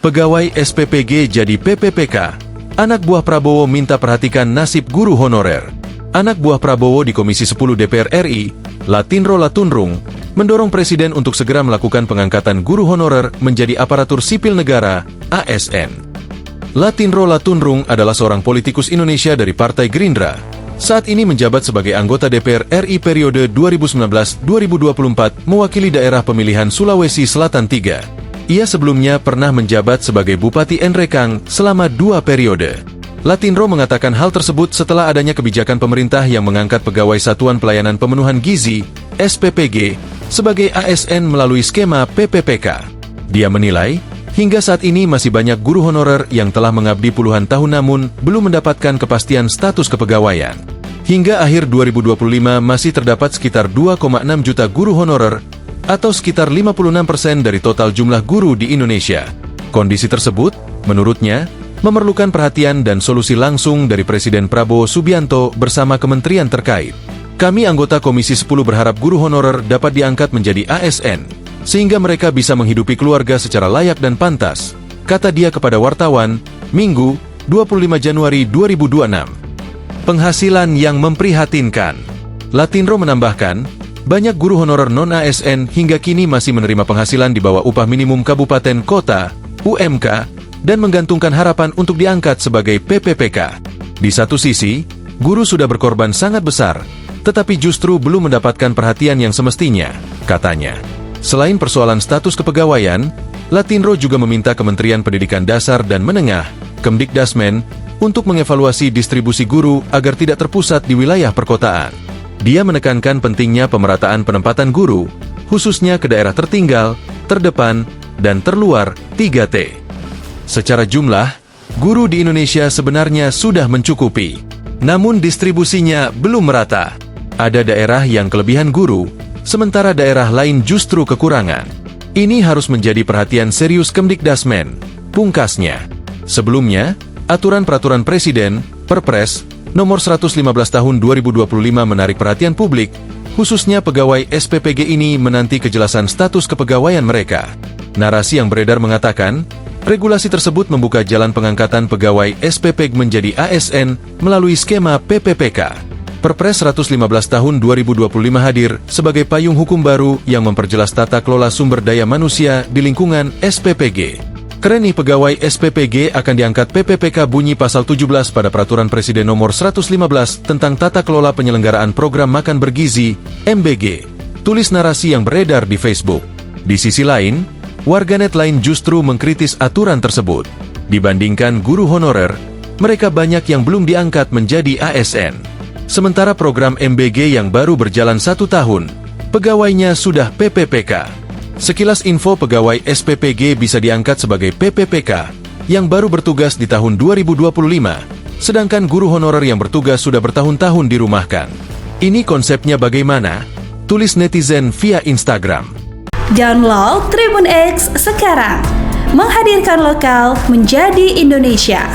Pegawai SPPG jadi PPPK. Anak buah Prabowo minta perhatikan nasib guru honorer. Anak buah Prabowo di Komisi 10 DPR RI, Latinro Latunrung, mendorong Presiden untuk segera melakukan pengangkatan guru honorer menjadi aparatur sipil negara, ASN. Latinro Latunrung adalah seorang politikus Indonesia dari Partai Gerindra. Saat ini menjabat sebagai anggota DPR RI periode 2019-2024 mewakili daerah pemilihan Sulawesi Selatan III. Ia sebelumnya pernah menjabat sebagai Bupati Nrekang selama 2 periode. Latinro mengatakan hal tersebut setelah adanya kebijakan pemerintah yang mengangkat pegawai Satuan Pelayanan Pemenuhan Gizi, SPPG, sebagai ASN melalui skema PPPK. Dia menilai, hingga saat ini masih banyak guru honorer yang telah mengabdi puluhan tahun namun belum mendapatkan kepastian status kepegawaian. Hingga akhir 2025 masih terdapat sekitar 2,6 juta guru honorer atau sekitar 56% dari total jumlah guru di Indonesia. Kondisi tersebut, menurutnya, memerlukan perhatian dan solusi langsung dari Presiden Prabowo Subianto bersama kementerian terkait. Kami anggota Komisi 10 berharap guru honorer dapat diangkat menjadi ASN, sehingga mereka bisa menghidupi keluarga secara layak dan pantas, kata dia kepada wartawan, Minggu, 25 Januari 2026. Penghasilan yang memprihatinkan. Latinro menambahkan, banyak guru honorer non-ASN hingga kini masih menerima penghasilan di bawah upah minimum kabupaten kota, UMK, dan menggantungkan harapan untuk diangkat sebagai PPPK. Di satu sisi, guru sudah berkorban sangat besar, tetapi justru belum mendapatkan perhatian yang semestinya, katanya. Selain persoalan status kepegawaian, Latinro juga meminta Kementerian Pendidikan Dasar dan Menengah, Kemdikdasmen, untuk mengevaluasi distribusi guru agar tidak terpusat di wilayah perkotaan. Dia menekankan pentingnya pemerataan penempatan guru, khususnya ke daerah tertinggal, terdepan, dan terluar 3T. Secara jumlah, guru di Indonesia sebenarnya sudah mencukupi. Namun distribusinya belum merata. Ada daerah yang kelebihan guru, sementara daerah lain justru kekurangan. Ini harus menjadi perhatian serius Kemdikdasmen, pungkasnya. Sebelumnya, Aturan Peraturan Presiden, Perpres, Nomor 115 Tahun 2025 menarik perhatian publik, khususnya pegawai SPPG ini menanti kejelasan status kepegawaian mereka. Narasi yang beredar mengatakan, regulasi tersebut membuka jalan pengangkatan pegawai SPPG menjadi ASN melalui skema PPPK. Perpres 115 Tahun 2025 hadir sebagai payung hukum baru yang memperjelas tata kelola sumber daya manusia di lingkungan SPPG. Keren nih, pegawai SPPG akan diangkat PPPK bunyi pasal 17 pada Peraturan Presiden Nomor 115 tentang Tata Kelola Penyelenggaraan Program Makan Bergizi, MBG. Tulis narasi yang beredar di Facebook. Di sisi lain, warganet lain justru mengkritis aturan tersebut. Dibandingkan guru honorer, mereka banyak yang belum diangkat menjadi ASN. Sementara program MBG yang baru berjalan 1 tahun, pegawainya sudah PPPK. Sekilas info, pegawai SPPG bisa diangkat sebagai PPPK yang baru bertugas di tahun 2025, sedangkan guru honorer yang bertugas sudah bertahun-tahun dirumahkan. Ini konsepnya bagaimana? Tulis netizen via Instagram. Download Tribun X sekarang, menghadirkan lokal menjadi Indonesia.